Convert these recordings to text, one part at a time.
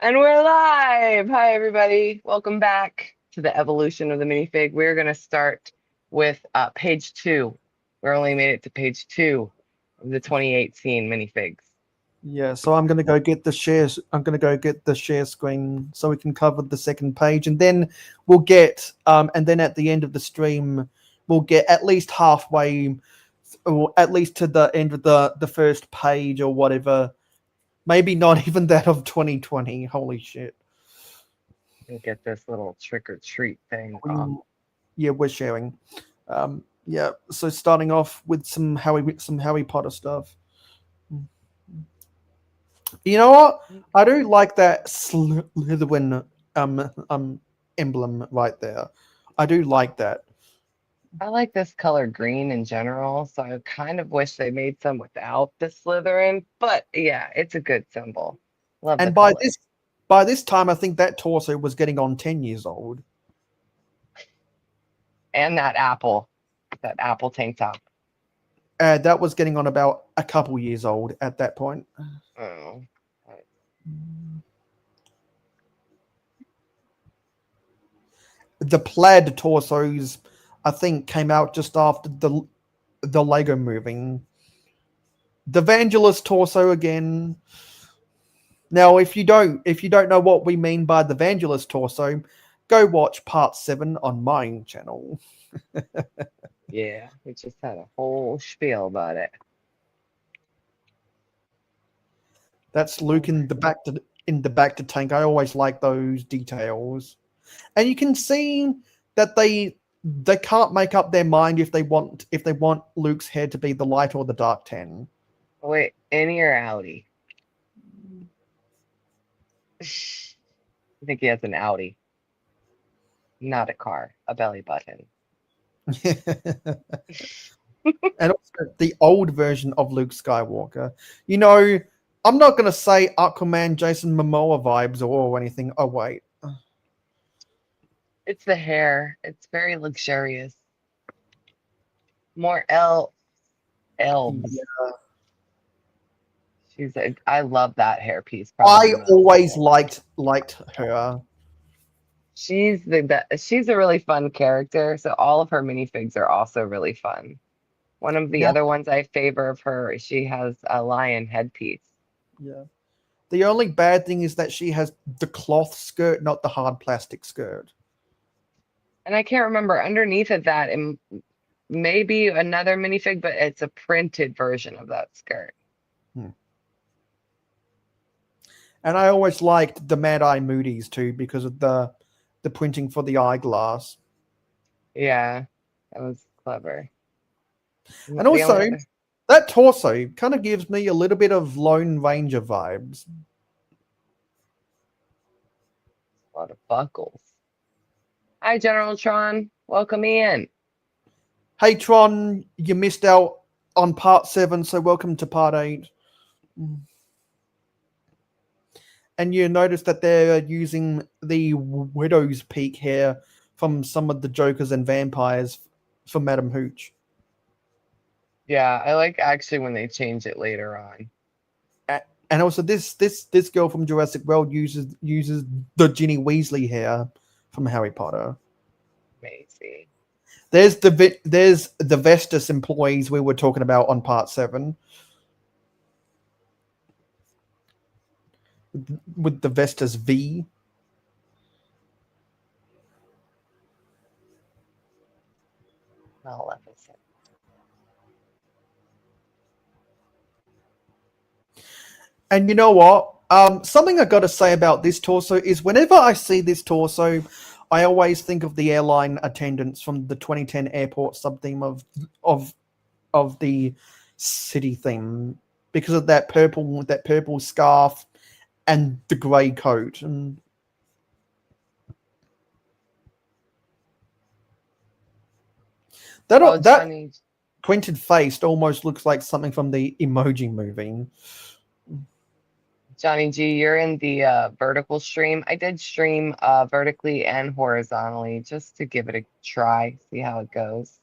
And we're live. Hi, everybody. Welcome back to the evolution of the minifig. We're going to start with page 2. We only made it to page 2 of the 2018 minifigs. Yeah, so I'm gonna go get the shares. I'm gonna go get the share screen so we can cover the second page, and then we'll get and then at the end of the stream, we'll get at least halfway, or at least to the end of the first page or whatever. Maybe not even that of 2020. Holy shit! And get this little trick or treat thing off. We, yeah, we're sharing. Yeah, so starting off with some Harry Potter stuff. You know what? I do like that Slytherin emblem right there. I do like that. I like this color green in general, so I kind of wish they made some without the Slytherin. But yeah, it's a good symbol. Love the And color. by this time, I think that torso was getting on 10 years old. And that apple tank top. That was getting on about a couple years old at that point. Oh. The plaid torsos, I think, came out just after the Lego moving. The Vangelis torso again. Now, if you don't know what we mean by the Vangelis torso, go watch part 7 on my channel. Yeah, we just had a whole spiel about it. That's Luke in the back to tank. I always like those details, and you can see that they can't make up their mind if they want Luke's head to be the light or the dark 10. Wait, any or outie? I think he has an Audi, not a car, a belly button. And also the old version of Luke Skywalker. You know, I'm not gonna say Aquaman, Jason Momoa vibes or anything. Oh wait, It's the hair. It's very luxurious. More elves. yeah. I love that hairpiece, probably I the most. always liked her. She's a really fun character, so all of her minifigs are also really fun. One of the Now, other ones I favor of her, she has a lion headpiece. yeah. The only bad thing is that she has the cloth skirt, not the hard plastic skirt. And I can't remember underneath of that, and maybe another minifig, but it's a printed version of that skirt. Hmm. And I always liked the Mad Eye Moody's too because of the printing for the eyeglass. Yeah, that was clever. And The only also, other, that torso kind of gives me a little bit of Lone Ranger vibes. a lot of buckles. Hi, General Tron. Welcome in. Hey Tron, you missed out on part 7, so welcome to part 8. And you notice that they're using the Widow's Peak hair from some of the Jokers and Vampires for Madame Hooch. Yeah, I like actually when they change it later on. And also, this girl from Jurassic World uses the Ginny Weasley hair from Harry Potter. Amazing. There's the Vestas employees we were talking about on part 7 with the Vestas V. Maleficent. And you know what? Something I got to say about this torso is whenever I see this torso, I always think of the airline attendants from the 2010 airport sub theme of the city theme because of that purple scarf and the grey coat. And Oh, that Johnny, printed face almost looks like something from the Emoji Movie. Johnny G, you're in the vertical stream. I did stream vertically and horizontally just to give it a try, see how it goes.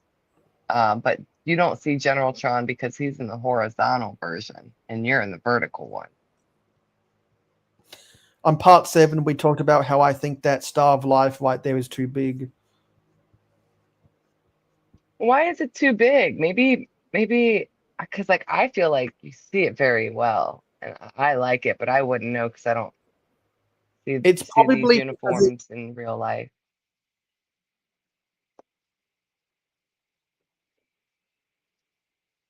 But you don't see General Tron because he's in the horizontal version and you're in the vertical one. On part 7, we talked about how I think that Star of Life right there is too big. Why is it too big? Maybe because like I feel like you see it very well, and I like it, but I wouldn't know because I don't It's see these probably because uniforms in real life.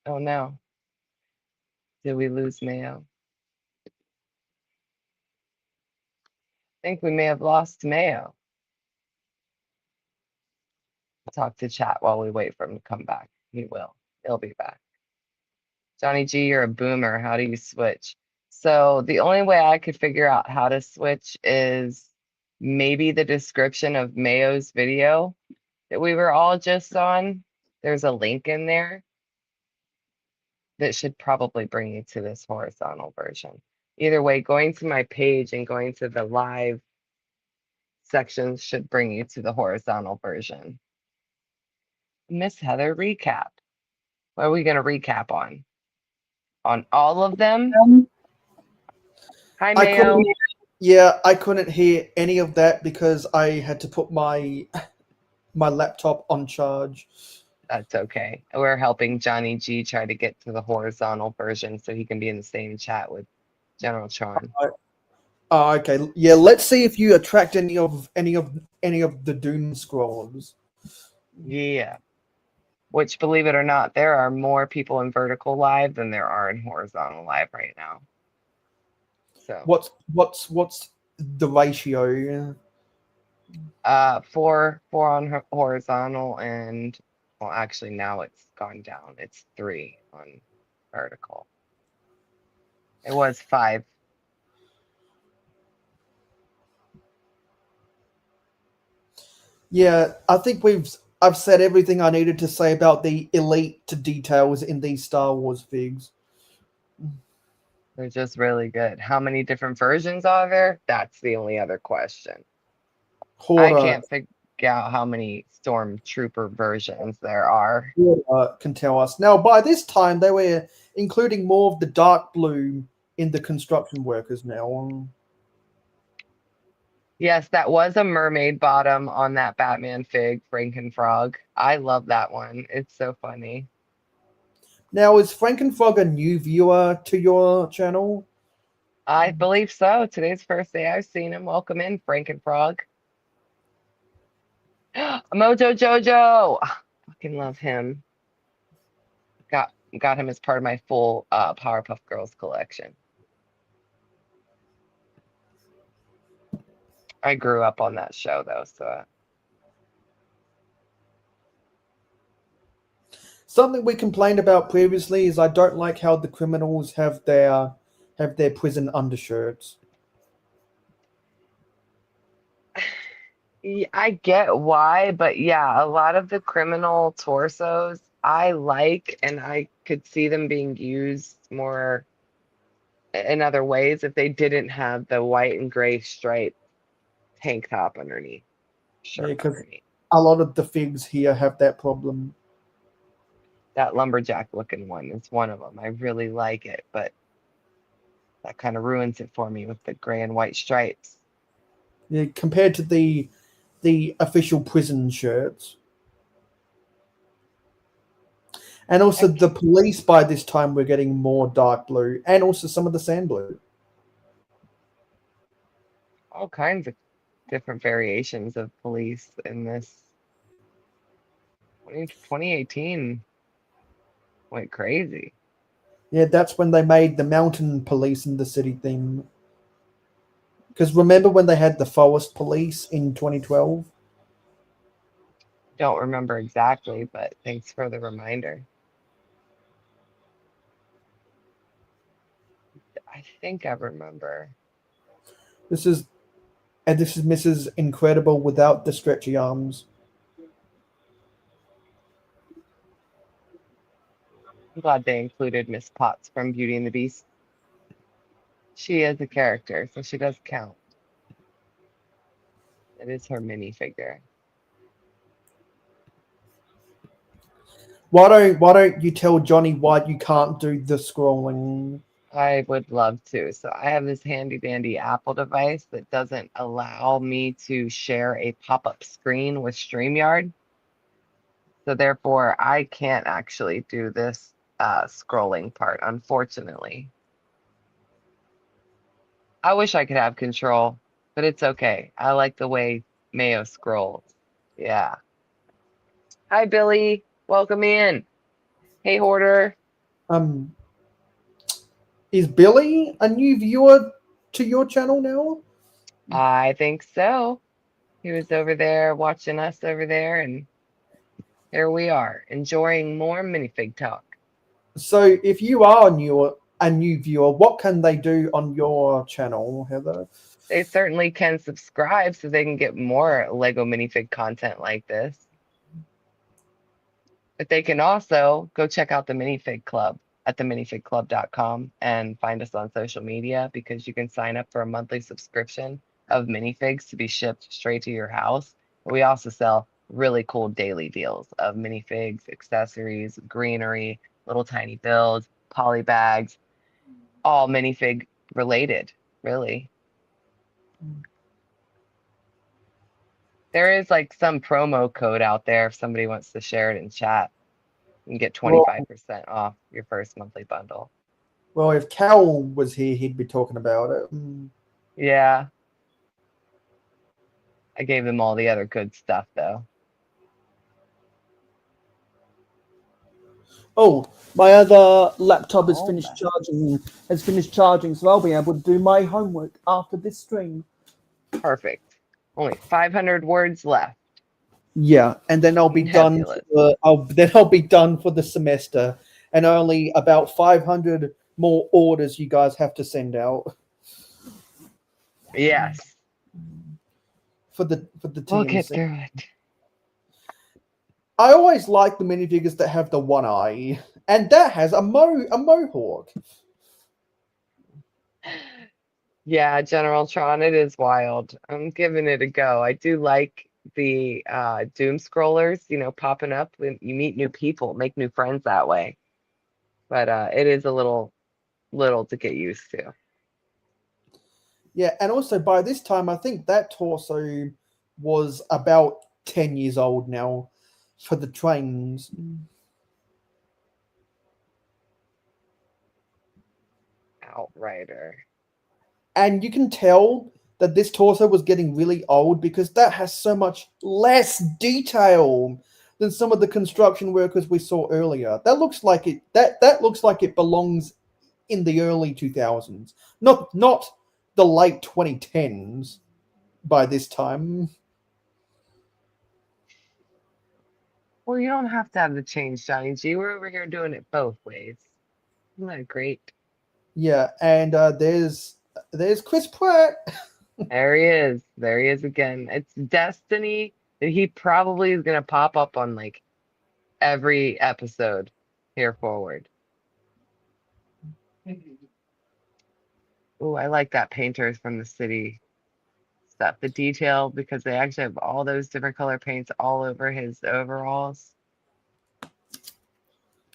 Oh no, did we lose Mayo? I think we may have lost Mayo. Talk to chat while we wait for him to come back. He will. He'll be back. Johnny G, you're a boomer. How do you switch? So the only way I could figure out how to switch is maybe the description of Mayo's video that we were all just on. There's a link in there that should probably bring you to this horizontal version. Either way, going to my page and going to the live sections should bring you to the horizontal version. Miss Heather, recap. What are we going to recap on? On all of them? Hi, I Mayo. couldn't. Yeah, I couldn't hear any of that because I had to put my laptop on charge. That's okay. We're helping Johnny G try to get to the horizontal version so he can be in the same chat with General Tron. Oh, okay. Yeah, let's see if you attract any of the doom scrolls. Yeah. Which, believe it or not, there are more people in vertical live than there are in horizontal live right now. So, What's the ratio? four on horizontal, and well, actually now it's gone down. It's 3 on vertical. It was 5. Yeah, I think I've said everything I needed to say about the elite details in these Star Wars figs. They're just really good. How many different versions are there? That's the only other question. I Horda, can't figure out how many stormtrooper versions there are. Horda can tell us. Now, by this time, they were including more of the dark blue in the construction workers now. Yes, that was a mermaid bottom on that Batman fig, Frankenfrog. I love that one. It's so funny. Now, is Frankenfrog a new viewer to your channel? I believe so. Today's first day I've seen him. Welcome in, Frankenfrog. Mojo Jojo. Fucking love him. Got him as part of my full Powerpuff Girls collection. I grew up on that show though, so Something we complained about previously is I don't like how the criminals have their prison undershirts. yeah, I get why, but yeah, a lot of the criminal torsos I like, and I could see them being used more in other ways if they didn't have the white and gray striped tank top underneath, Yeah, shirt because underneath. a lot of the figs here have that problem. That lumberjack looking one is one of them. I really like it, but that kind of ruins it for me with the gray and white stripes. Yeah, compared to the official prison shirts. And also Heck, the police by this time were getting more dark blue and also some of the sand blue. all kinds of different variations of police in this 2018 went crazy. Yeah, that's when they made the mountain police in the city theme. Because remember when they had the forest police in 2012? Don't remember exactly, but thanks for the reminder. I think I remember. This is Mrs. Incredible without the stretchy arms. I'm glad they included Miss Potts from Beauty and the Beast. She is a character, so she does count. It is her minifigure. Why don't you tell Johnny why you can't do the scrolling? I would love to. So I have this handy dandy Apple device that doesn't allow me to share a pop-up screen with StreamYard. So therefore, I can't actually do this scrolling part, unfortunately. I wish I could have control, but it's okay. I like the way Mayo scrolls. Yeah. Hi, Billy. Welcome in. Hey, Hoarder. Um, is Billy a new viewer to your channel now? I think so. He was over there watching us over there, and here we are, enjoying more minifig talk. So, if you are a new viewer, what can they do on your channel, Heather? They certainly can subscribe so they can get more Lego minifig content like this. But they can also go check out the Minifig Club at theminifigclub.com and find us on social media because you can sign up for a monthly subscription of minifigs to be shipped straight to your house. We also sell really cool daily deals of minifigs, accessories, greenery, little tiny builds, poly bags, all minifig related, really. There is like some promo code out there if somebody wants to share it in chat. You can get Well, 25% off your first monthly bundle. well, if Cal was here, he'd be talking about it. Yeah, I gave them all the other good stuff though. Oh, my other laptop has Oh finished my. charging. Has finished charging, so I'll be able to do my homework after this stream. Perfect. Only 500 words left. Yeah, and then I'll be done. Nebulous. I'll be done for the semester, and only about 500 more orders you guys have to send out Yes, for the we'll get TMC. through it. I always like the minifigures that have the one eye, and that has a mohawk. Yeah, General Tron, it is wild. I'm giving it a go. I do like the doom scrollers, popping up when you meet new people, make new friends that way. But it is a little to get used to. Yeah, and also by this time, I think that torso was about 10 years old now for the trains. Outrider. And you can tell that this torso was getting really old because that has so much less detail than some of the construction workers we saw earlier. That looks like that looks like it belongs in the early 2000s, not the late 2010s by this time. Well, you don't have to have the change, Johnny G. We're over here doing it both ways. Isn't that great? Yeah, and there's Chris Pratt. There he is. There he is again. It's destiny that he probably is gonna pop up on like every episode here forward. Oh, I like that painters from the city stuff. The detail because they actually have all those different color paints all over his overalls. The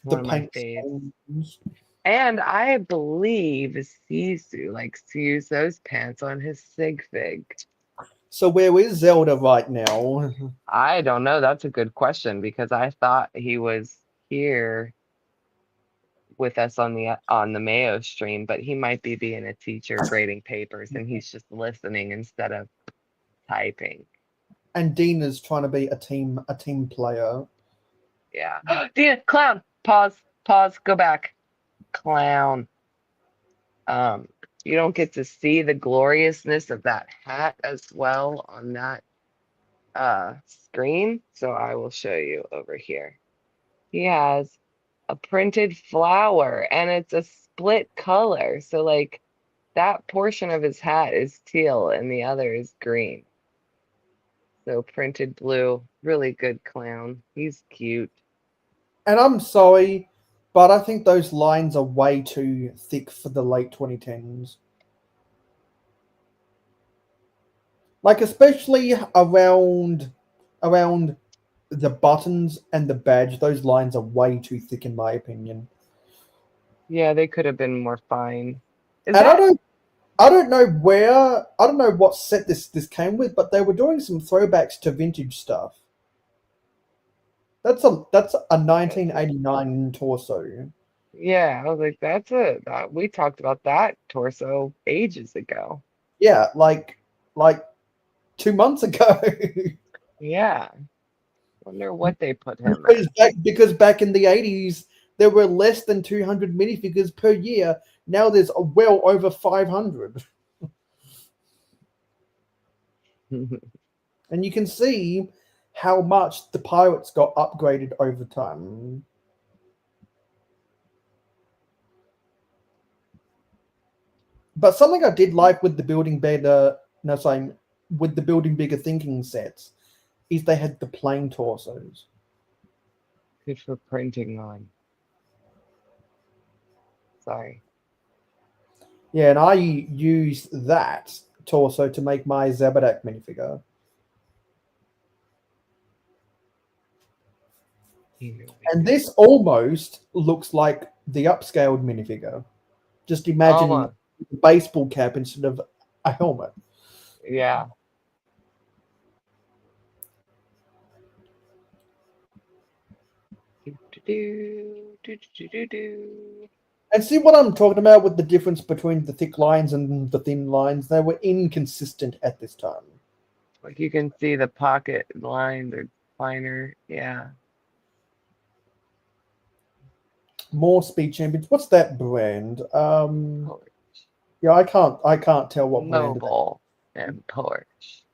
One of my paint faves. stains. And I believe Sisu likes to use those pants on his sig fig. So where is Zelda right now? I don't know. That's a good question because I thought he was here with us on the Mayo stream, but he might be being a teacher grading papers and he's just listening instead of typing. And Dina's trying to be a team player. Yeah. Dina, clown. Pause, go back. Clown. You don't get to see the gloriousness of that hat as well on that screen, so I will show you over here. He has a printed flower and it's a split color. So like that portion of his hat is teal and the other is green. So printed blue, really good clown. He's cute. And I'm sorry, but I think those lines are way too thick for the late 2010s. Like especially around the buttons and the badge, those lines are way too thick in my opinion. Yeah, they could have been more fine. Is And that I don't know I don't know what set this came with, but they were doing some throwbacks to vintage stuff. That's a that's a 1989 torso. yeah, I was like, we talked about that torso ages ago. Yeah, like 2 months ago. Yeah. Wonder what they put him at. Because back in the 80s there were less than 200 minifigures per year. Now there's well over 500. And you can see how much the pirates got upgraded over time. But something I did like with the building better, no, sorry, with the building bigger thinking sets is they had the plain torsos. Good for printing on. Sorry. Yeah, and I used that torso to make my Zabadak minifigure. Here we And go. this almost looks like the upscaled minifigure. Just imagine Almost. a baseball cap instead of a helmet. Yeah. Do, do, do, do, do, do, do. And see what I'm talking about with the difference between the thick lines and the thin lines? They were inconsistent at this time. Like you can see the pocket lines are finer. Yeah. More speed champions. What's that brand? Porch. Yeah, I can't tell what brand. Mobile and porch.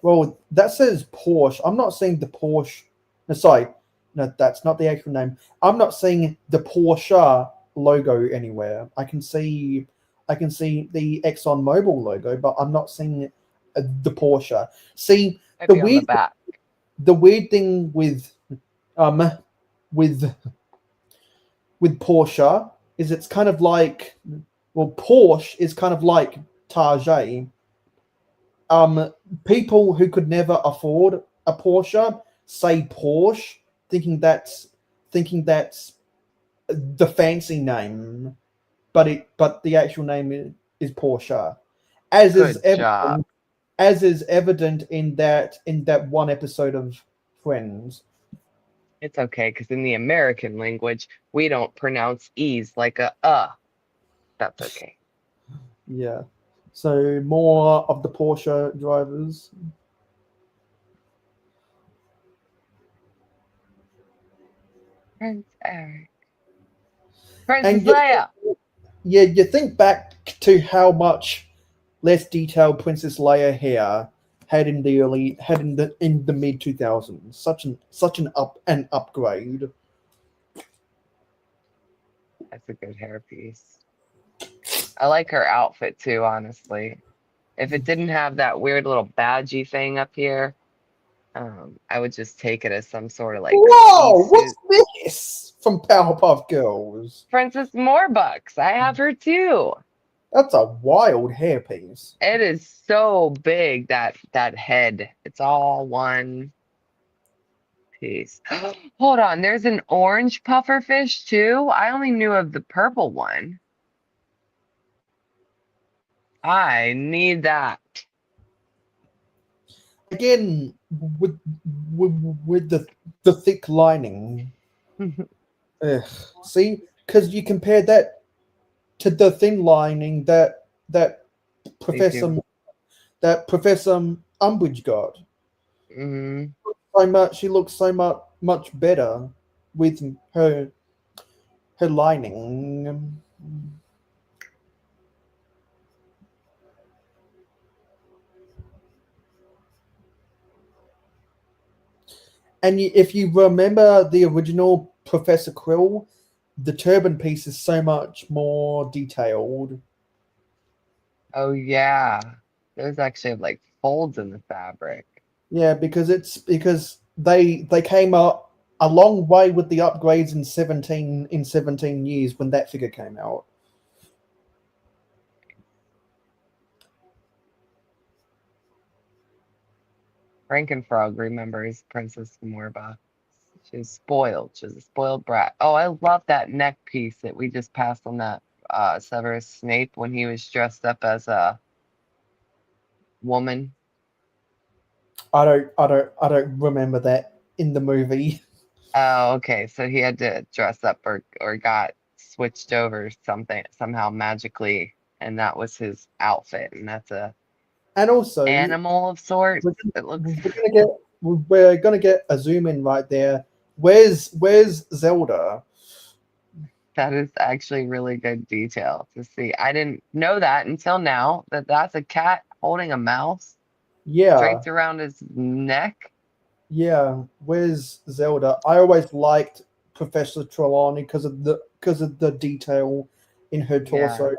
Well, that says Porsche. I'm not seeing the Porsche. No, sorry, no, that's not the actual name. I'm not seeing the Porsche logo anywhere. I can see the Exxon Mobil logo, but I'm not seeing the Porsche. See, the Maybe on the weird back. the weird thing um with with Porsche is it's kind of like, well, Porsche is kind of like Target. People who could never afford a Porsche say Porsche, thinking that's the fancy name, but the actual name is Porsche, as is Good job. evident as is evident in that one episode of Friends. It's okay, because in the American language, we don't pronounce E's like a uh. That's okay. Yeah. So more of the Porsche drivers. Prince Eric. Princess And you Leia. yeah, you think back to how much less detailed Princess Leia hair had in the mid 2000s. Such an upgrade. That's a good hairpiece. I like her outfit too, honestly. If it didn't have that weird little badgy thing up here, I would just take it as some sort of like ski Whoa, what's suit. this from Powerpuff Girls? Princess Morbucks. I have her too. That's a wild hairpiece. It is so big, that head. It's all one piece. Hold on, there's an orange puffer fish too. I only knew of the purple one. I need that. Again, with with the thick lining. Ugh. See, because you compare that to the thin lining that They do. Professor Professor Umbridge got. Hmm. So much she looks so much better with her lining. And if you remember the original Professor Krill, the turban piece is so much more detailed. Oh yeah. There's actually like folds in the fabric. Yeah, because they came up a long way with the upgrades in 17 years when that figure came out. Frankenfrog remembers Princess Morba. She's spoiled. She's a spoiled brat. Oh, I love that neck piece that we just passed on that Severus Snape when he was dressed up as a woman. I don't remember that in the movie. Oh, okay. So he had to dress up or got switched over something somehow magically, and that was his outfit, and that's a And also, animal of sorts. we're, It looks we're gonna get a zoom in right there. Where's Zelda? that is actually really good detail to see. I didn't know that until now that that's a cat holding a mouse Yeah, draped around his neck. yeah. Where's Zelda? I always liked Professor Trelawney because of the detail in her Yeah. torso.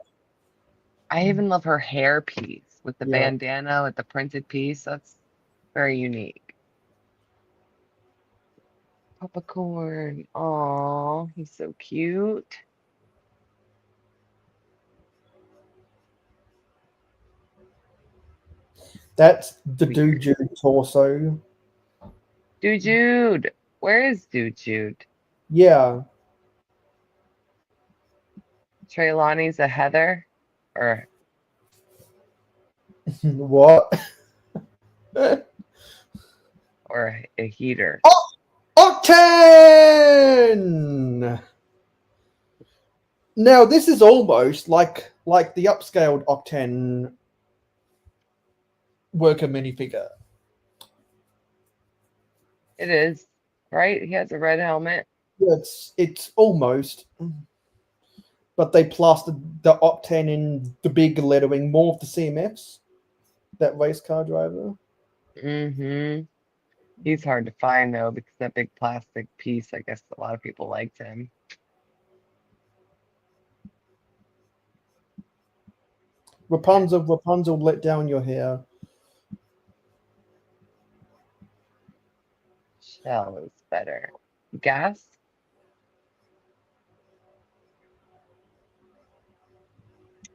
I even love her hair piece with the Yeah, bandana with the printed piece. That's very unique. Popcorn. Oh, he's so cute. that's the Weird. Dude torso. Dude Jude. Where is Dude Jude? Yeah. Trelawney's a Heather or What? or a heater. Octane! Now this is almost like the upscaled Octane worker minifigure. It is, right? He has a red helmet. It's almost, but they plastered the Octane in the big lettering, more of the CMFs, that race car driver. Mm-hmm. He's hard to find though because that big plastic piece, I guess a lot of people liked him. Rapunzel, let down your hair. Shell is better. Gas?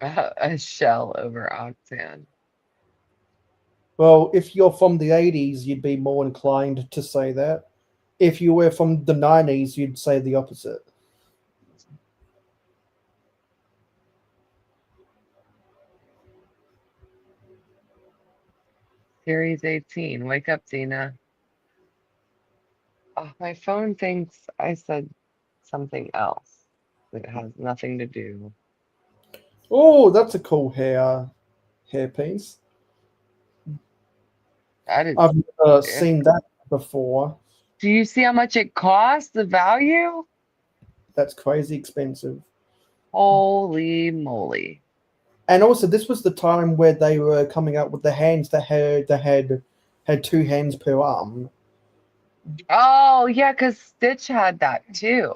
A shell over octane. Well, if you're from the 80s, you'd be more inclined to say that. If you were from the 90s, you'd say the opposite. Series 18. Wake up, Tina. Oh, my phone thinks I said something else that has nothing to do. Oh, that's a cool hairpiece. That is, I've never yeah. seen that before. Do you see how much it costs? The value? That's crazy expensive. Holy moly. And also, this was the time where they were coming out with the hands that had two hands per arm. Oh, yeah, because Stitch had that too.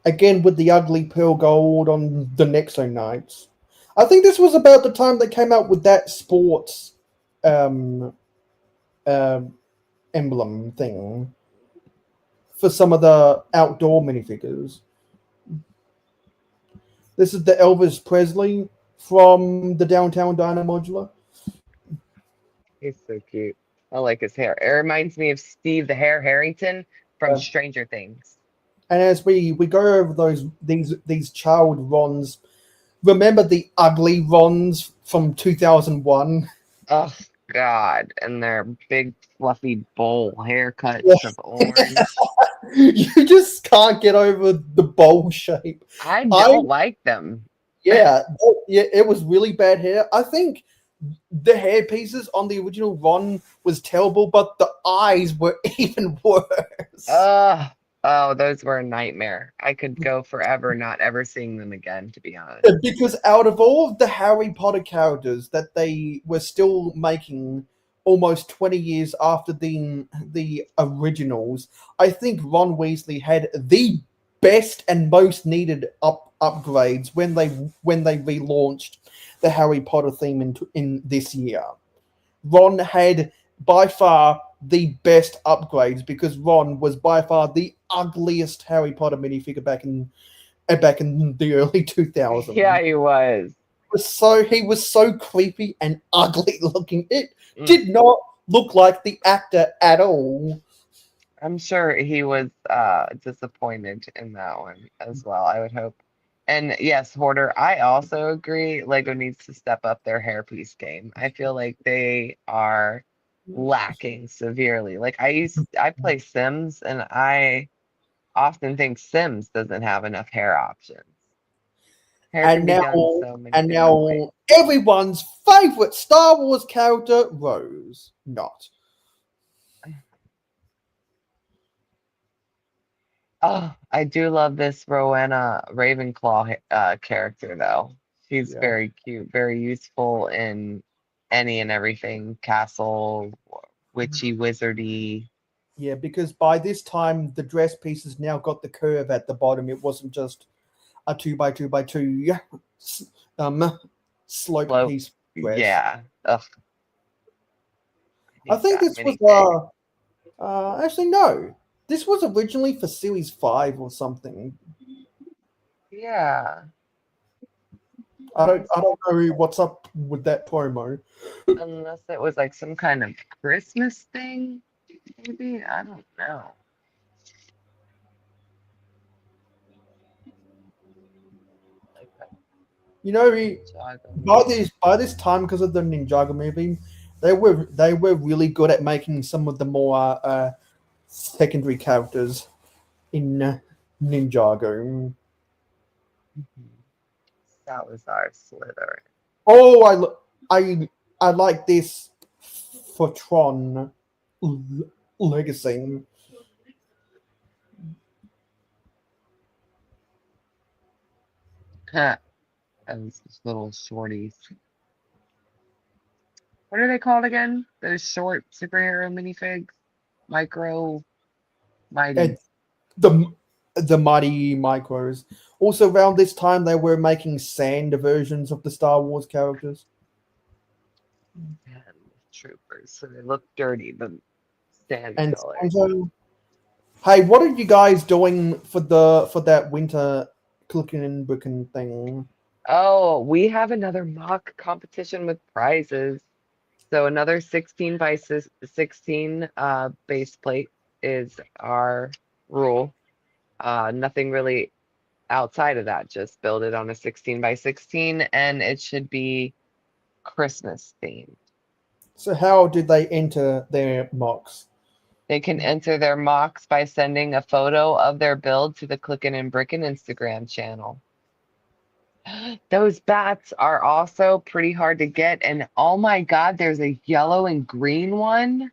Again, with the ugly pearl gold on the Nexo Knights. I think this was about the time they came out with that sports um, um emblem thing for some of the outdoor minifigures. This is the Elvis Presley from the Downtown Diner modular. He's so cute. I like his hair. It reminds me of Steve the Hair Harrington from Stranger Things. And as we go over these child Rons, remember the ugly Rons from 2001? Oh God. And their big fluffy bowl haircuts of orange. You just can't get over the bowl shape. I don't like them. Yeah, it was really bad hair. I think the hair pieces on the original Ron was terrible, but the eyes were even worse. Oh, those were a nightmare. I could go forever not ever seeing them again, to be honest. Because out of all of the Harry Potter characters that they were still making almost 20 years after the originals, I think Ron Weasley had the best and most needed upgrades when they relaunched the Harry Potter theme in this year. Ron had by far the best upgrades because Ron was by far the ugliest Harry Potter minifigure back in the early 2000s. Yeah, he was. he was so creepy and ugly looking. It Mm. did not look like the actor at all. I'm sure he was disappointed in that one as well, I would hope. And yes, Hoarder, I also agree Lego needs to step up their hairpiece game. I feel like they are lacking severely. Like I play Sims and I often think Sims doesn't have enough hair options. Hair can And be now, done so many and different ways. now, everyone's favorite Star Wars character, Rose. Not. Oh, I do love this Rowena Ravenclaw character though. She's Yeah. very cute, very useful in any and everything, castle, witchy, wizardy. Yeah, because by this time the dress pieces now got the curve at the bottom. It wasn't just a 2x2x2 um slope Slope. piece dress. Yeah. Ugh, I I need think that this was minifig. actually no. This was originally for Series 5 or something. Yeah. I don't Unless I don't know what's up with that promo. unless it was like some kind of Christmas thing, maybe. I don't know. Like a You know, Ninjago movie. by this time, because of the Ninjago movie, they were really good at making some of the more secondary characters in Ninjago. Mhm. Salazar Slytherin. Oh, I like this for Tron Legacy. Huh. Those little shorties. What are they called again? Those short superhero minifigs? Micro And mighties. the Mighty Micros. Also, around this time, they were making sand versions of the Star Wars characters. And troopers. So they look dirty, but sand And colored. Santo, hey, what are you guys doing for that winter cooking and booking thing? Oh, we have another mock competition with prizes. So another 16 by 16 base plate is our rule. Nothing really outside of that. Just build it on a 16 by 16 and it should be Christmas themed. So, how did they enter their mocks? They can enter their mocks by sending a photo of their build to the Clickin' and Brickin' Instagram channel. Those bats are also pretty hard to get. And oh my God, there's a yellow and green one.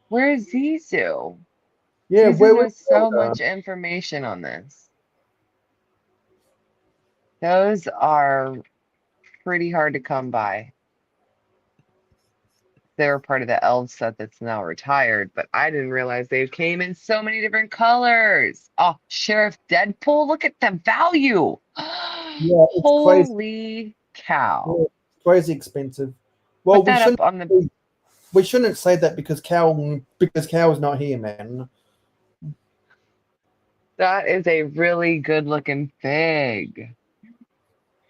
Where is Zizu? Yeah, Zizu where was has so Zelda? much information on this. Those are pretty hard to come by. They're part of the elf set that's now retired, but I didn't realize they came in so many different colors. Oh, Sheriff Deadpool, look at the value. Yeah, it's crazy. Holy cow. Yeah, it's crazy expensive. Well, Put that up on the, we shouldn't say that because Cal is not here, man. that is a really good looking fig.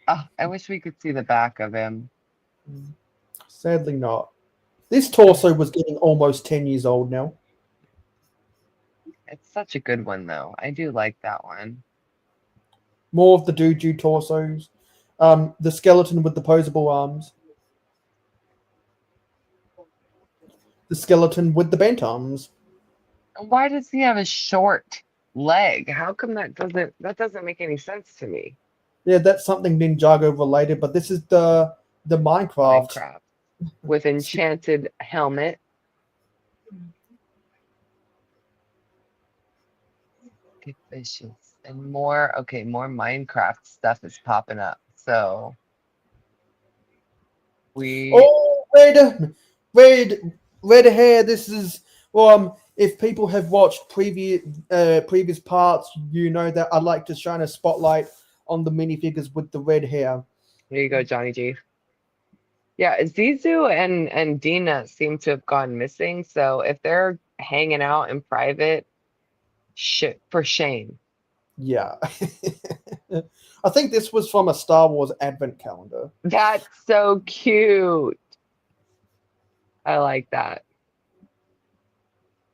Oh, I wish we could see the back of him. Sadly, not. This torso was getting almost 10 years old now. It's such a good one though. I do like that one. More of the Duju torsos. The skeleton with the posable arms. The skeleton with the bent arms. Why does he have a short leg? How come that doesn't make any sense to me? Yeah, that's something Ninjago related, but this is the Minecraft. Minecraft with enchanted helmet. Get fishes and more. Okay, more Minecraft stuff is popping up. So we, Oh, red hair. This is well. If people have watched previous parts, you know that I like to shine a spotlight on the minifigures with the red hair. there you go, Johnny G. Yeah, Zizu and Dina seem to have gone missing. So if they're hanging out in private, shit, for shame. Yeah. I think this was from a Star Wars advent calendar. That's so cute. I like that.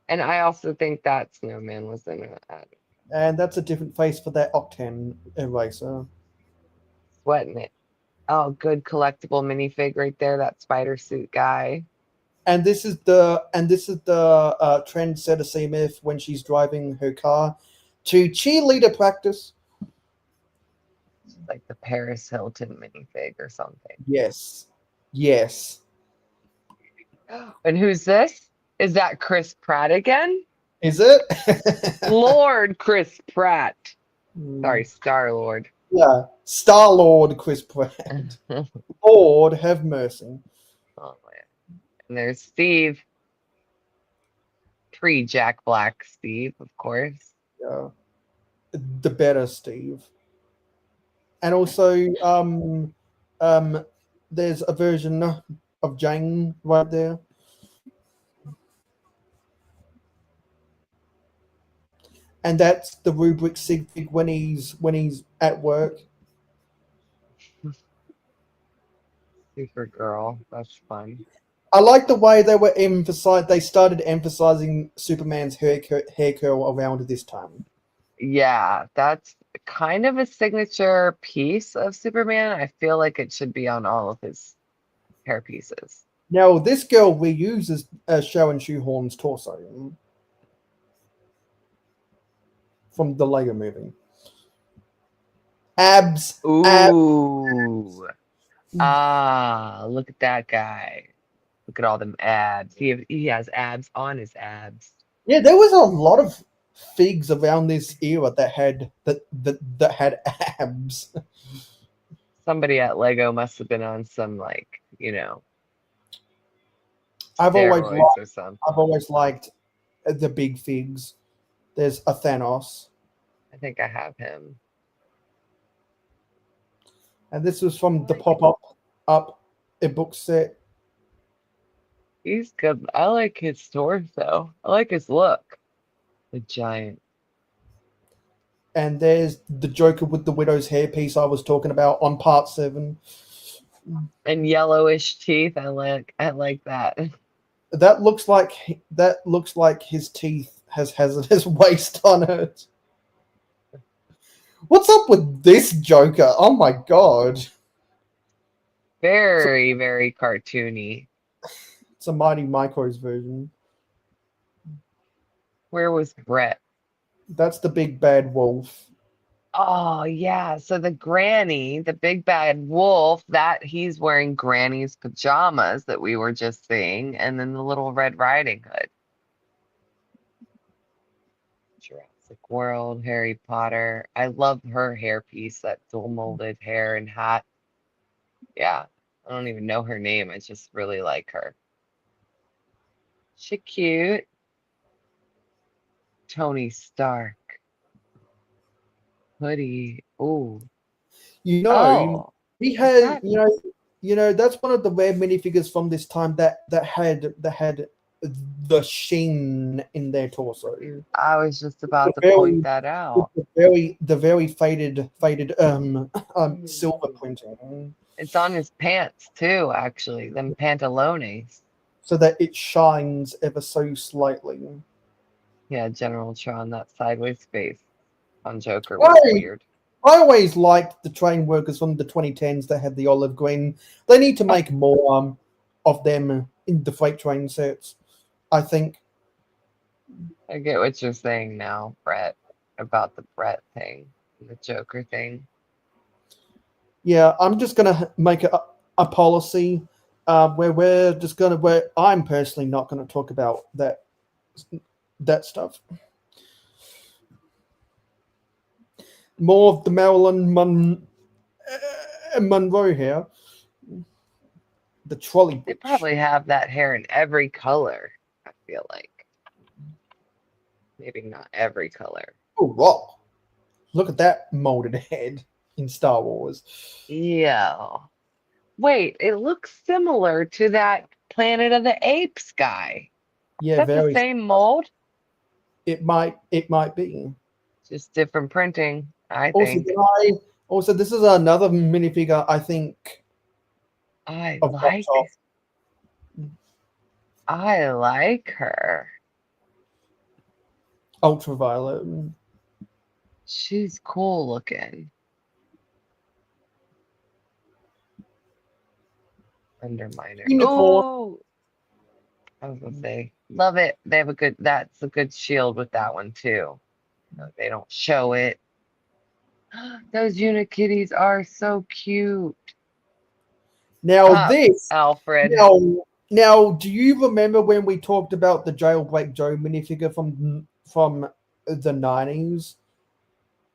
And I also think that snowman was in it. And that's a different face for that Octane eraser. Sweating it. Oh, good collectible minifig right there. That spider suit guy. And this is the trendsetter CMF when she's driving her car to cheerleader practice. Like the Paris Hilton minifig or something. Yes. Yes. And who's this? Is that Chris Pratt again? Is it? Lord Chris Pratt. Hmm. Sorry, Star Lord. Yeah. Star Lord Chris Pratt. Oh, Lord have mercy. man. And there's Steve. Pre-Jack Black Steve, of course. Yeah. The better Steve. And also, there's a version of Jane right there. And that's the rubric sig fig when he's at work. Supergirl. That's fun. I like the way they started emphasizing Superman's hair curl around this time. Yeah, that's kind of a signature piece of Superman. I feel like it should be on all of his hair pieces. Now this girl reuses Sharon Shoehorn's torso from the Lego movie. Abs. Ooh. Ah, look at that guy. Look at all them abs. He has abs on his abs. Yeah, there was a lot of figs around this era that had abs. Somebody at Lego must have been on some like, I've always steroids liked, or something. I've always liked the big figs. There's a Thanos, I think I have him. and this was from the pop-up a book set. He's good. I like his torso. I like his look. The giant. And there's the Joker with the widow's hairpiece I was talking about on part 7. And yellowish teeth. I like that. That looks like his teeth has hazardous waste on it. What's up with this Joker? Oh my god. Very, very cartoony. It's a Mighty Micros version. Where was Brett? That's the big bad wolf. Oh, yeah. So the granny, the big bad wolf, that he's wearing Granny's pajamas that we were just seeing, and then the little Red Riding Hood. Jurassic World, Harry Potter. I love her hairpiece, that dual molded hair and hat. Yeah, I don't even know her name. I just really like her. She cute. Tony Stark. Hoodie. Ooh. You know, Oh, he is had that? that's one of the rare minifigures from this time that had the sheen in their torso. I was just about to Very- point that out. The very faded silver printing, It's on his pants too, actually. Them pantalones. so that it shines ever so slightly. Yeah, General Tron, that sideways face on Joker was Right. weird. I always liked the train workers from the 2010s that had the olive green. They need to make more of them in the freight train sets, I think. I get what you're saying now, Brett, about the Brett thing, the Joker thing. Yeah, I'm just gonna make a policy where I'm personally not gonna talk about that stuff. More of the Marilyn Monroe hair. The trolley. They probably have that hair in every color, I feel like. Maybe not every color. Oh, wow. Look at that molded head in Star Wars. Yeah. Wait, it looks similar to that Planet of the Apes guy. Is Yeah, that the very. same mold? It might be. Just different printing, I Also, think. this is another minifigure I think I of Hot like Top. I like her. Ultraviolet. She's cool looking. Underminer. Unicorn. Oh, I was gonna say, love it. They have that's a good shield with that one too. No, they don't show it. Those Unikitties are so cute. Now Ah, this Alfred. now do you remember when we talked about the Jailbreak Joe minifigure from the 90s?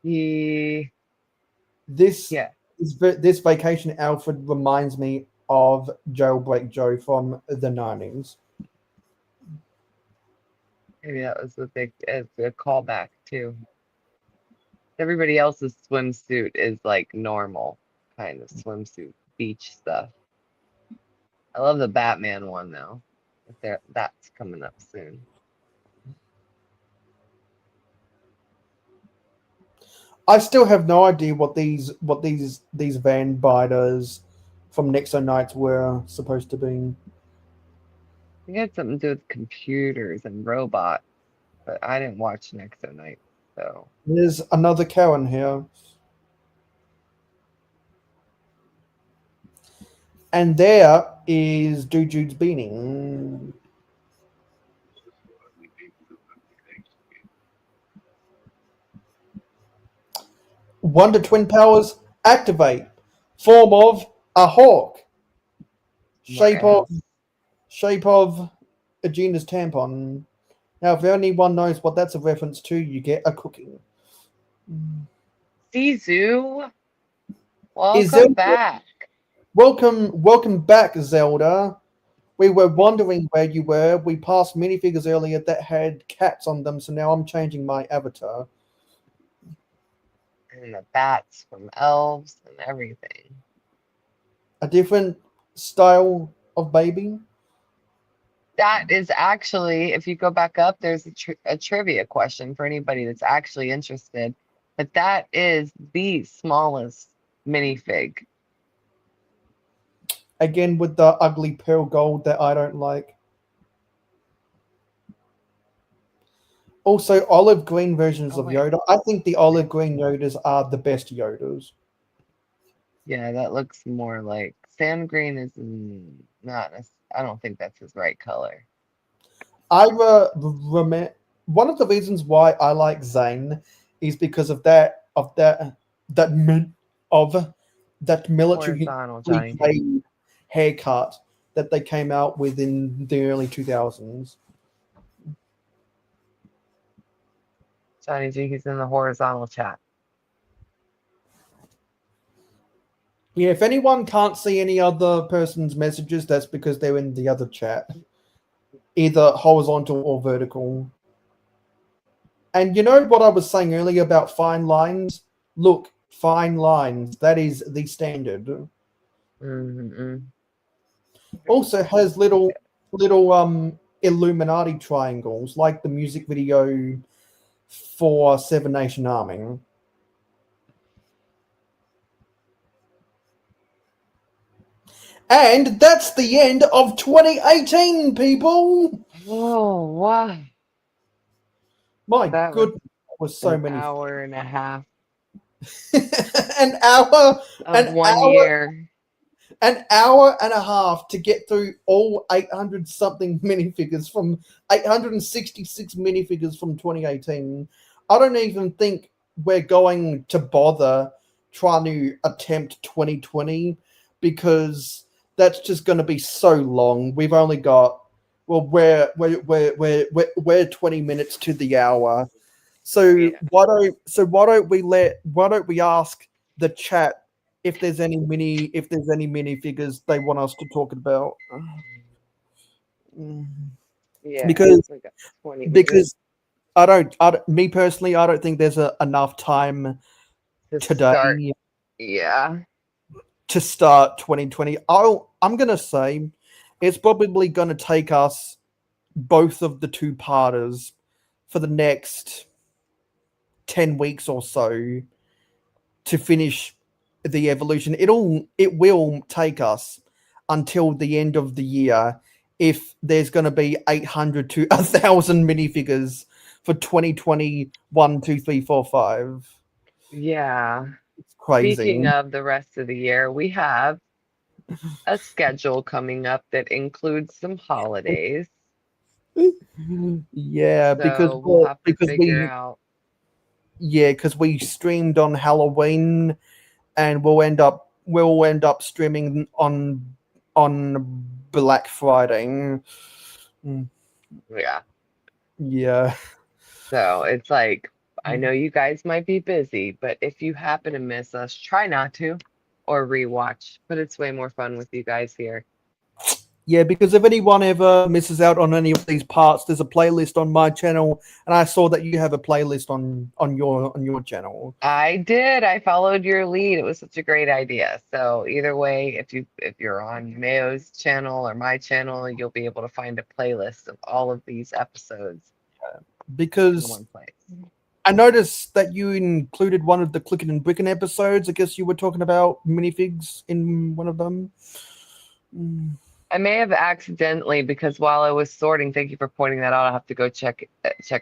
He, This yeah, this Vacation Alfred reminds me of Jailbreak Joe from the 90s. maybe that was a big as a callback too. Everybody else's swimsuit is like normal kind of swimsuit beach stuff. I love the Batman one though. That's coming up soon. I still have no idea what these van biters from Nexo Nights were supposed to be. It had something to do with computers and robots, but I didn't watch Nexo Night, so There's another Karen here. And there is Jude's beanie. Wonder Twin Powers activate. Form of a hawk. Shape of whereas shape of Aegina's tampon. Now, if anyone knows what that's a reference to, you get a cookie. Sisu, Is welcome Zelda back. welcome back, Zelda. We were wondering where you were. We passed minifigures earlier that had cats on them, so now I'm changing my avatar. And the bats from elves and everything. A different style of baby. That is actually, if you go back up, there's a trivia question for anybody that's actually interested. But that is the smallest minifig. Again with the ugly pearl gold that I don't like. Also, olive green versions Oh of wait, Yoda. I think the olive green Yodas are the best Yodas. yeah, that looks more like sand green is not. I don't think that's his right color. I remember one of the reasons why I like Zane is because of that min- of that military Horizontal Johnny D. grade haircut that they came out with in the early 2000s. Johnny G, he's in the horizontal chat. Yeah, if anyone can't see any other person's messages, that's because they're in the other chat, either horizontal or vertical. And you know what I was saying earlier about fine lines? Look, fine lines. That is the standard. Mm-hmm. Also has little Illuminati triangles, like the music video for Seven Nation Army. And that's the end of 2018, people. Oh, wow. My That was goodness, was so an many. hour and a half an hour, of an one hour, year. an hour and a half to get through all 800 something minifigures from 866 minifigures from 2018. I don't even think we're going to bother trying to attempt 2020 because that's just going to be so long. We've only got we're 20 minutes to the hour. So Yeah. why don't we ask the chat if there's any minifigures they want us to talk about? Yeah. Because We got 20 minutes because me personally, I don't think there's enough time to start. today Yeah. to start 2020. I'm gonna say it's probably gonna take us both of the two parters for the next 10 weeks or so to finish the evolution. It will take us until the end of the year if there's going to be 800 to 1,000 minifigures for 2021, 2, 3, 4, 5. Yeah. It's crazy. Speaking of the rest of the year, we have a schedule coming up that includes some holidays. Yeah, So we'll have to because figure we out. because we streamed on Halloween, and we'll end up streaming on Black Friday. Mm, Yeah. yeah. So it's like, I know you guys might be busy, but if you happen to miss us, try not to or rewatch. But it's way more fun with you guys here. Yeah, because if anyone ever misses out on any of these parts, there's a playlist on my channel, and I saw that you have a playlist on your channel. I did. I followed your lead. It was such a great idea. So either way, if you're on Mayo's channel or my channel, you'll be able to find a playlist of all of these episodes in Because one place. I noticed that you included one of the Clickin' and Brickin' episodes. I guess you were talking about minifigs in one of them. Mm. I may have accidentally, because while I was sorting, thank you for pointing that out. I'll have to go check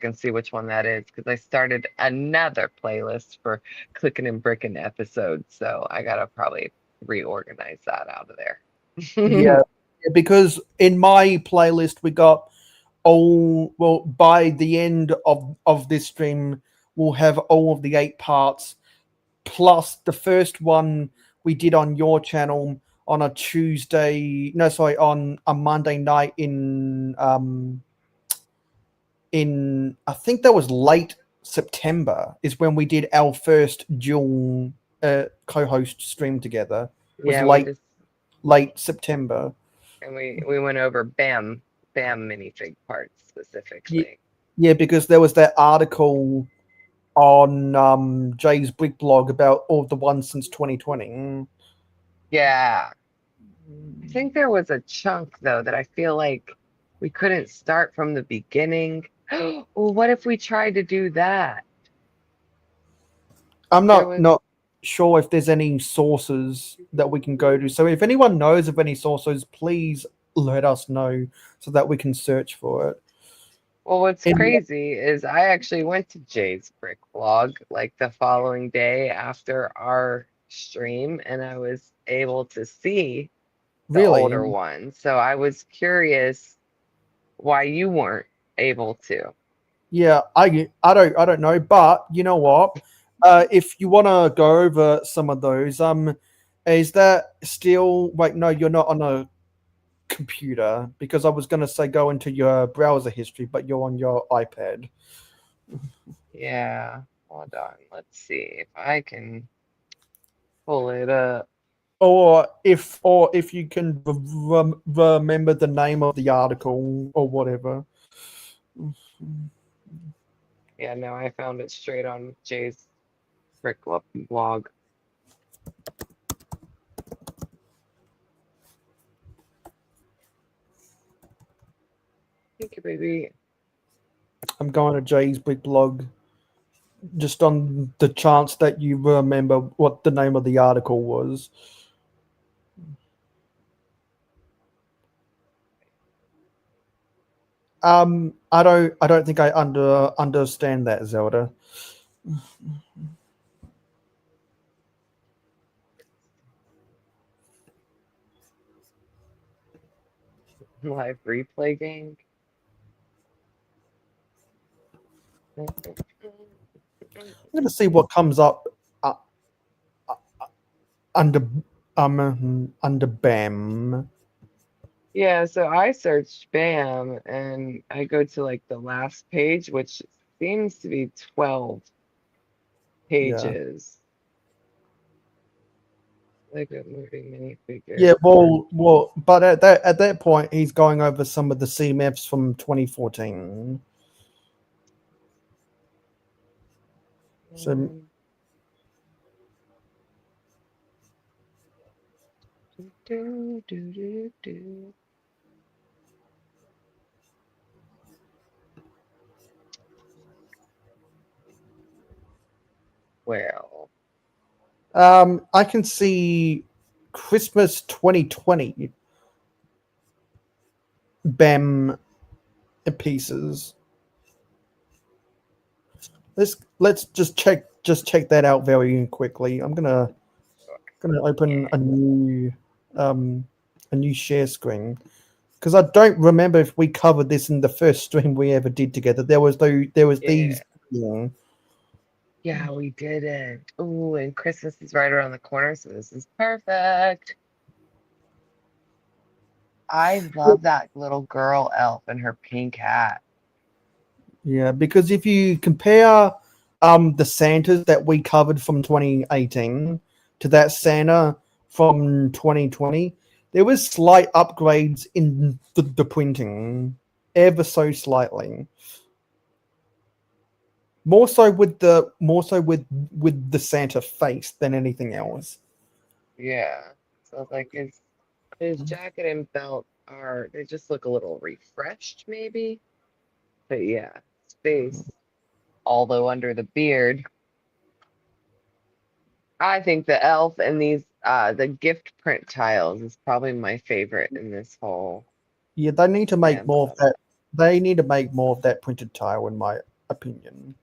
and see which one that is, because I started another playlist for clicking and bricking episodes. So I gotta probably reorganize that out of there. Yeah, because in my playlist we got by the end of this stream we'll have all of the 8 parts plus the first one we did on your channel on a Tuesday, no, sorry, on a Monday night in I think that was late September is when we did our first dual co-host stream together. It was Yeah, we just late September. and we went over BAM minifig parts Ye- specifically. Yeah, because there was that article on Jay's Brick blog about all the ones since 2020. Yeah. I think there was a chunk though that I feel like we couldn't start from the beginning. Well, what if we tried to do that? I'm There not was, not sure if there's any sources that we can go to. So if anyone knows of any sources, please let us know so that we can search for it. well, what's And crazy is I actually went to Jay's Brick blog like the following day after our stream, and I was able to see the older really, ones. So I was curious why you weren't able to. yeah, I don't know, but you know what? If you want to go over some of those, is that still? Wait, no, you're not on a computer because I was going to say go into your browser history, but you're on your iPad. Yeah, hold on. Let's see if I can pull it up. Or if you can remember the name of the article or whatever. Yeah, no, I found it straight on Jay's Brick blog. Thank you, baby. I'm going to Jay's Brick blog just on the chance that you remember what the name of the article was. I don't think I understand that, Zelda. Live replay game. I'm going to see what comes up uh, under under BAM. Yeah, so I searched BAM and I go to like the last page, which seems to be 12 Yeah. pages. Like a moving Yeah, minifigure. but at that point, he's going over some of the CMFs from 2014. So Um, do, do, do, do. Well, I can see Christmas 2020 BAM pieces. Let's just check that out very quickly. I'm gonna open a new share screen because I don't remember if we covered this in the first stream we ever did together. There was yeah. these. Yeah. Yeah, we did it. Ooh, and Christmas is right around the corner, so this is perfect. I love that little girl elf and her pink hat. Yeah, because if you compare the Santas that we covered from 2018 to that Santa from 2020, there was slight upgrades in the printing, ever so slightly. More so with the Santa face than anything else. Yeah. So like his jacket and belt they just look a little refreshed maybe. But yeah, his face, although under the beard, I think the elf and the gift print tiles is probably my favorite in this whole Yeah, they need to make BAM more of stuff. that. They need to make more of that printed tile, in my opinion.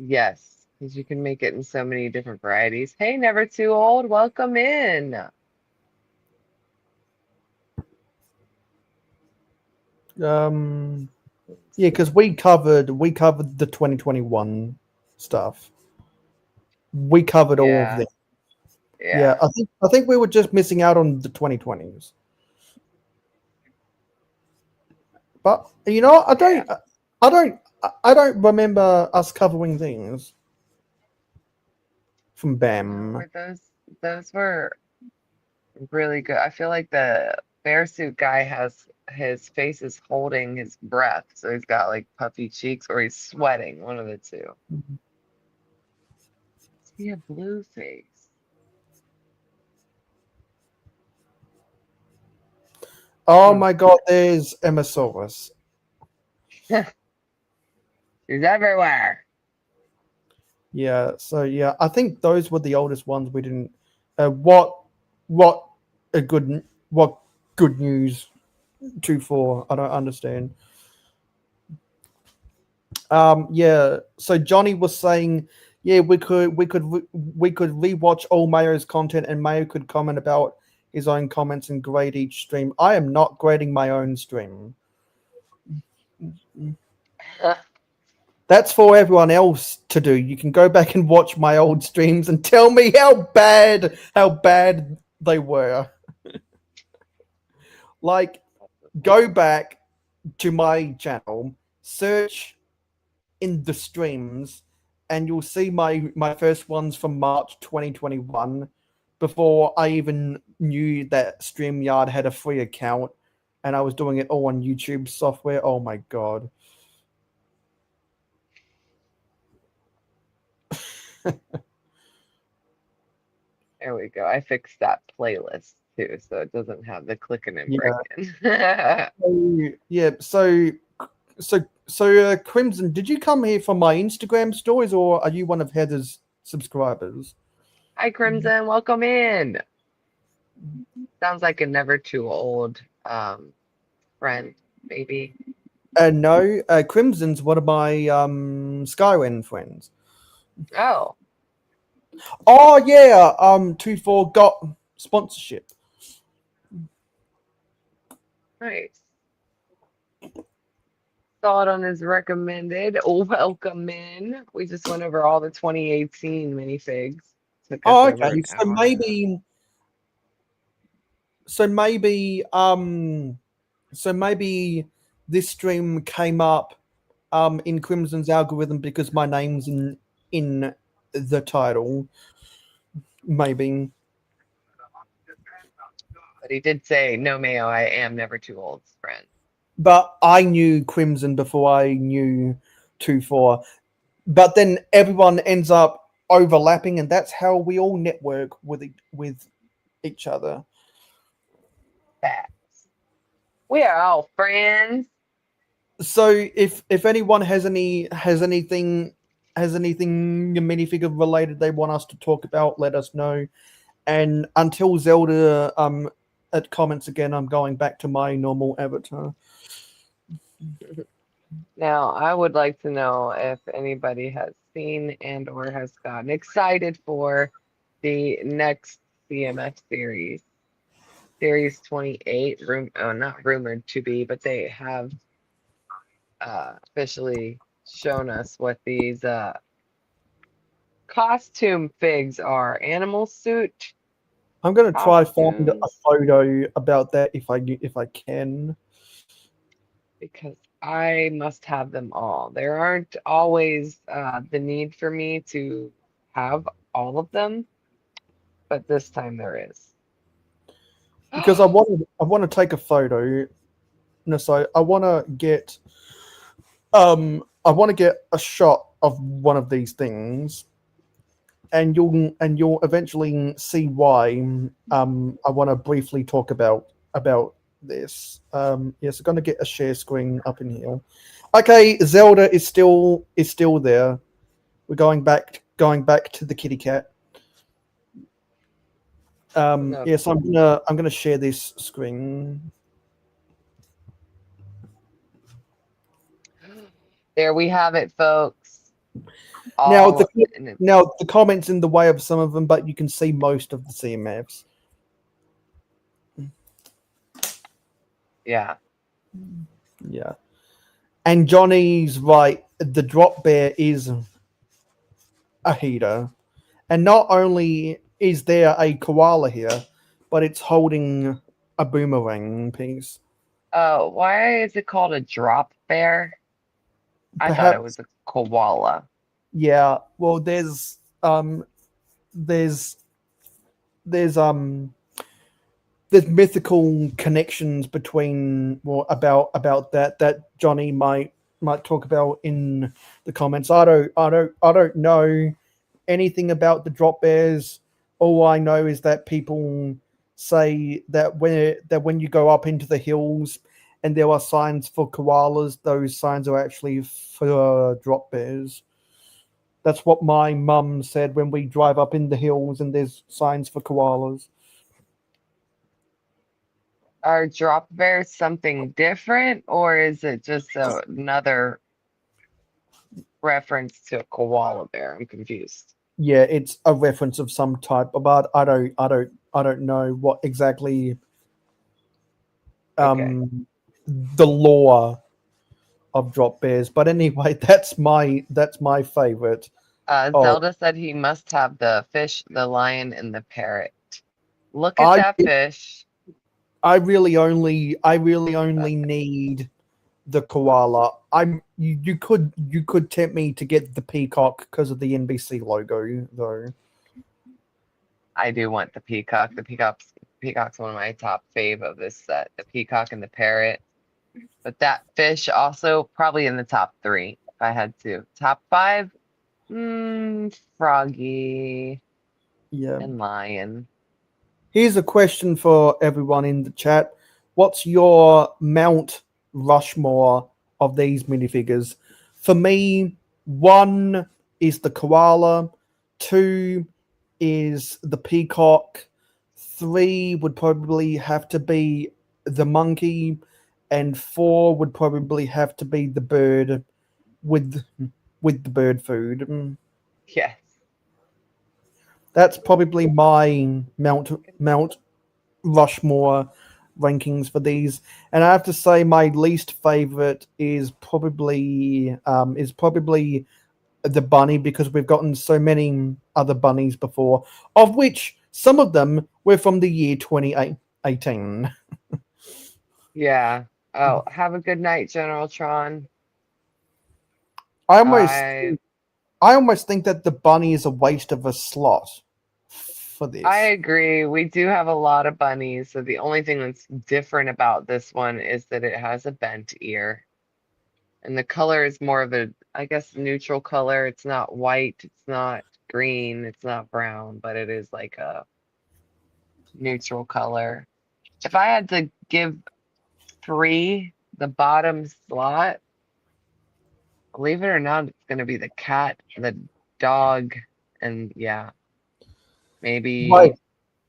Yes, because you can make it in so many different varieties. Hey, never too old, welcome in. Um, Let's yeah, see. because we covered the 2021 stuff. We covered all of Yeah, them. Yeah, yeah, I think we were just missing out on the 2020s. But I yeah. don't remember us covering things from No, BAM. but those were really good. I feel like the bear suit guy has his face is holding his breath, so he's got like puffy cheeks or he's sweating, one of the two. Does he have blue face? Oh Hmm. my God, there's Emmasaurus. He's everywhere. Yeah, so yeah, I think those were the oldest ones we didn't. What a good what good news 2-4. I don't understand. Yeah. So Johnny was saying, yeah, we could rewatch all Mayo's content, and Mayo could comment about his own comments and grade each stream. I am not grading my own stream. That's for everyone else to do. You can go back and watch my old streams and tell me how bad they were. Like, go back to my channel, search in the streams, and you'll see my first ones from March 2021 before I even knew that StreamYard had a free account and I was doing it all on YouTube software. Oh my god. There we go. I fixed that playlist too, so it doesn't have the clicking and Yeah. breaking. Yeah, Crimson, did you come here from my Instagram stories or are you one of Heather's subscribers? Hi, Crimson. Welcome in. Sounds like a never too old friend, maybe. No, Crimson's one of my Skywind friends. Oh, Oh yeah, 2-4 got sponsorship. nice. Saw it on his recommended. Oh, welcome in. We just went over all the 2018 minifigs. Took us Oh, over okay. an hour and a half. So maybe so maybe this stream came up in Crimson's algorithm because my name's in the title. Maybe. But he did say, no, Mayo, I am never too old's friend. But I knew Crimson before I knew 2-4. But then everyone ends up overlapping, and that's how we all network with each other. Facts. We are all friends. So if anyone has anything has anything minifigure related they want us to talk about, let us know. And until Zelda it comments again, I'm going back to my normal avatar. Now, I would like to know if anybody has seen and or has gotten excited for the next CMF series, Series 28, not rumored to be, but they have officially shown us what these costume figs are. Animal suit I'm gonna try find a costumes, photo about that if I can. because I must have them all. There aren't always the need for me to have all of them, but this time there is. Because I want to take a photo. No, so I want to get a shot of one of these things, and you'll eventually see why. I want to briefly talk about this. Yes, I'm gonna get a share screen up in here. Okay, Zelda is still there. We're going back to the kitty cat. No, Yes, I'm gonna share this screen. there we have it, folks. Now the All and it's now the comments in the way of some of them, but you can see most of the CMFs. yeah. Yeah, and Johnny's right. The drop bear is a heater, and not only is there a koala here, but it's holding a boomerang piece. Oh, why is it called a drop bear? I thought it was Perhaps, a koala. yeah. Well, there's there's there's mythical connections between about that Johnny might talk about in the comments. I don't know anything about the drop bears. All I know is that people say that when you go up into the hills and there are signs for koalas, those signs are actually for drop bears. That's what my mum said when we drive up in the hills and there's signs for koalas. Are drop bears something different, or is it just another reference to a koala bear? I'm confused. Yeah, it's a reference of some type, but I don't know what exactly Okay. the lore of drop bears. But anyway, that's my favorite. Oh, Zelda said he must have the fish, the lion, and the parrot. Look at I that fish. I really only need the koala. You could tempt me to get the peacock because of the NBC logo though. I do want the peacock. The peacock's one of my top fave of this set. The peacock and the parrot. But that fish also probably in the top three if I had to. Top five, froggy Yeah. and lion. Here's a question for everyone in the chat. What's your Mount Rushmore of these minifigures? For me, one is the koala, two is the peacock, three would probably have to be the monkey, and four would probably have to be the bird with with the bird food. Yes. That's probably my Mount Rushmore rankings for these, and I have to say my least favorite is probably the bunny because we've gotten so many other bunnies before, of which some of them were from the year 2018. Yeah. Oh, have a good night, General Tron. I almost I I almost think that the bunny is a waste of a slot for I this. agree. We do have a lot of bunnies, so the only thing that's different about this one is that it has a bent ear. And the color is more of a, I guess, neutral color. It's not white, it's not green, it's not brown, but it is like a neutral color. If I had to give three, the bottom slot, believe it or not, it's gonna be the cat, the dog, and yeah, Wait, maybe.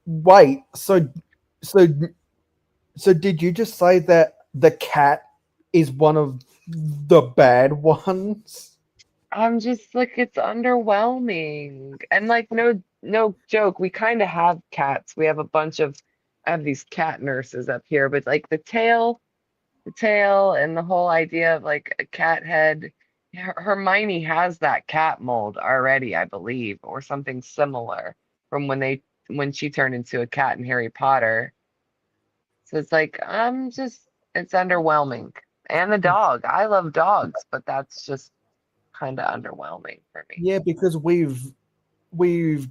wait. So, so did you just say that the cat is one of the bad ones? I'm just like it's underwhelming. And like no joke, we kind of have cats. We have a bunch of I have these cat nurses up here, but like the tail and the whole idea of like a cat head. Hermione has that cat mold already, I believe, or something similar from when she turned into a cat in Harry Potter. So it's like I'm just it's underwhelming. And the dog. I love dogs, but that's just kind of underwhelming for me. Yeah, because we've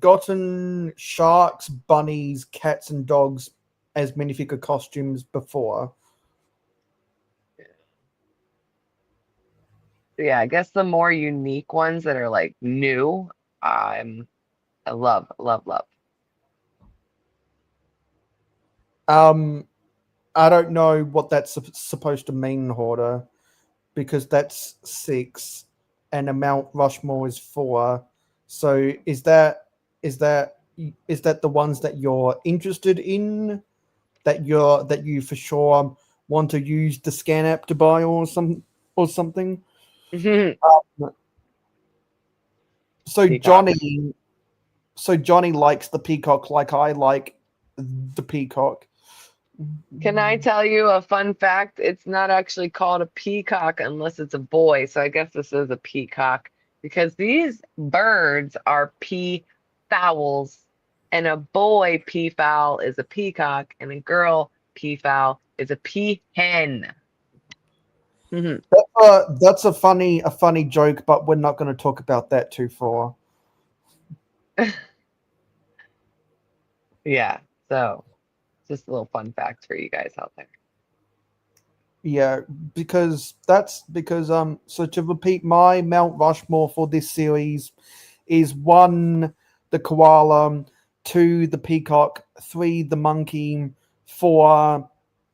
gotten sharks, bunnies, cats, and dogs as minifigure costumes before. Yeah, I guess the more unique ones that are like new, I'm I love, love, love. Um, I don't know what that's supposed to mean, Hoarder, because that's 6, and a Mount Rushmore is 4. So is that is that the ones that you're interested in? That you for sure want to use the scan app to buy or something? So Peacock. Johnny likes the peacock like I like the peacock. Can I tell you a fun fact? It's not actually called a peacock unless it's a boy. So I guess this is a peacock because these birds are peafowls, and a boy peafowl is a peacock, and a girl peafowl is a peahen. Mhm. That's a funny joke, but we're not going to talk about that too far. Yeah. So just a little fun fact for you guys out there. Yeah, because that's because so to repeat, my Mount Rushmore for this series is 1 the koala, 2 the peacock, 3 the monkey, 4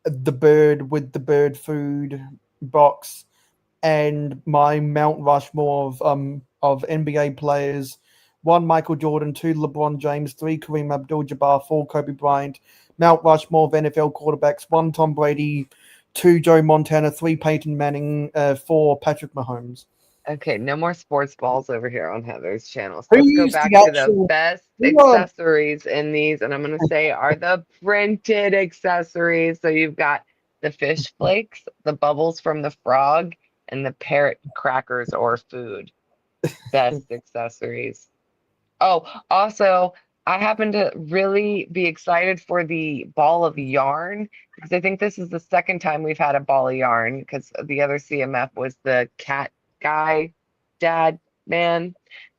the bird with the bird food box, and my Mount Rushmore of NBA players: 1 Michael Jordan, 2 LeBron James, 3 Kareem Abdul-Jabbar, 4 Kobe Bryant. Mount Rushmore of NFL quarterbacks: 1 Tom Brady, 2 Joe Montana, 3 Peyton Manning, 4 Patrick Mahomes. Okay, no more sports balls over here on Heather's channel. So Who let's go used the back to the actual? best Who, accessories in these, and I'm going to say are the printed accessories. So you've got the fish flakes, the bubbles from the frog, and the parrot crackers or food. Best accessories. Oh, also, I happen to really be excited for the ball of yarn because I think this is the second time we've had a ball of yarn because the other CMF was the cat guy, dad, man.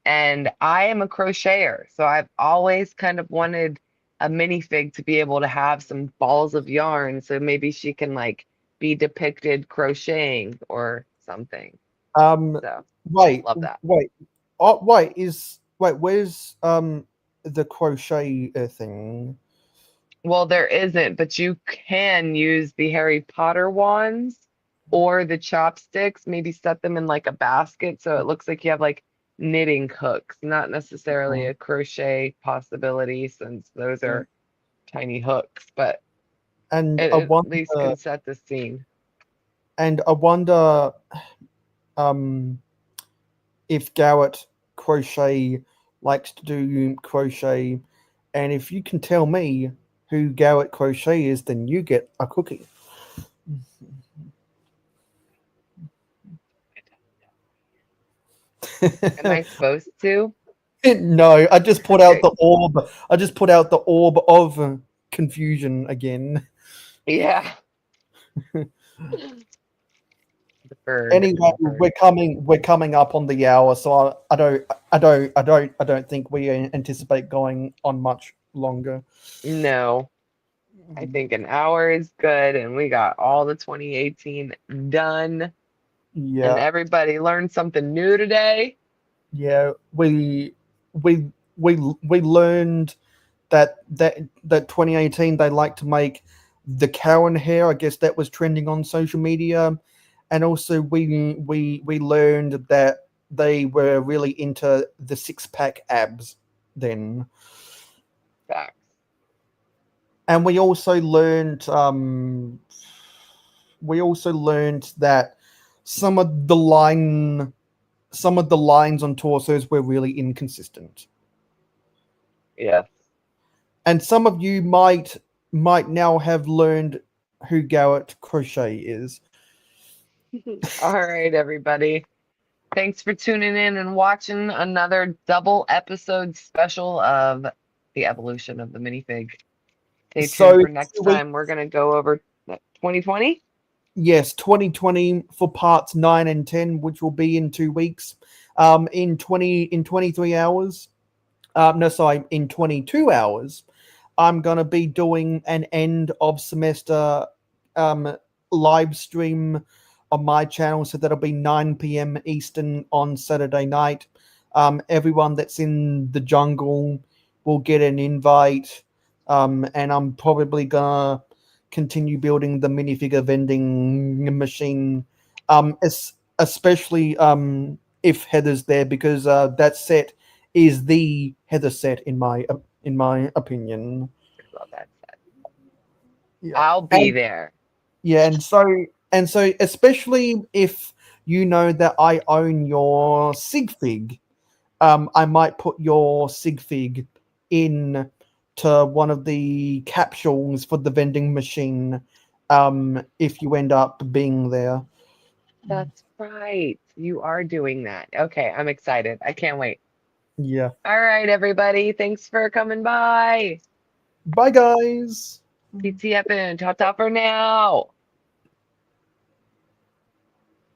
And I am a crocheter, so I've always kind of wanted a minifig to be able to have some balls of yarn so maybe she can like be depicted crocheting or something. um, So wait, love that. wait, where's the crochet thing? Well, there isn't, but you can use the Harry Potter wands or the chopsticks, maybe set them in like a basket so it looks like you have like knitting hooks, not necessarily a crochet possibility since those are tiny hooks, but And it I at wonder, least can set the scene. and I wonder, um, if Garrett Crochet likes to do crochet, and if you can tell me who Garrett Crochet is, then you get a cookie. Am I supposed to? No, I just put out Okay. the orb. I just put out the orb of confusion again. Yeah. The bird Anyway, and the bird. we're coming up on the hour, so I don't think we anticipate going on much longer. No, I think an hour is good, and we got all the 2018 done. And Yeah, everybody learned something new today. yeah. We we learned that 2018 they like to make the Cowan hair. I guess that was trending on social media, and also we learned that they were really into the 6-pack abs then. Facts. And we also learned that some of the lines on torsos were really inconsistent. Yes. And some of you might now have learned who Garrett Crochet is. All right, everybody. Thanks for tuning in and watching another double episode special of the evolution of the minifig. Stay tuned So for next time. We're going to go over 2020. Yes, 2020 for parts 9 and 10, which will be in 2 weeks. In 23 hours. No, sorry, in 22 hours, I'm gonna be doing an end of semester live stream on my channel, so that'll be 9 p.m. Eastern on Saturday night. Everyone that's in the jungle will get an invite, and I'm probably gonna continue building the minifigure vending machine, especially if Heather's there, because that set is the Heather set in my opinion. Love that set. Yeah. I'll be there. Yeah, and so especially if you know that I own your sig fig, I might put your sig fig in to one of the capsules for the vending machine, if you end up being there. That's right. You are doing that. Okay, I'm excited. I can't wait. Yeah. All right, everybody. Thanks for coming by. Bye, guys. TTFN. Ta-ta for now.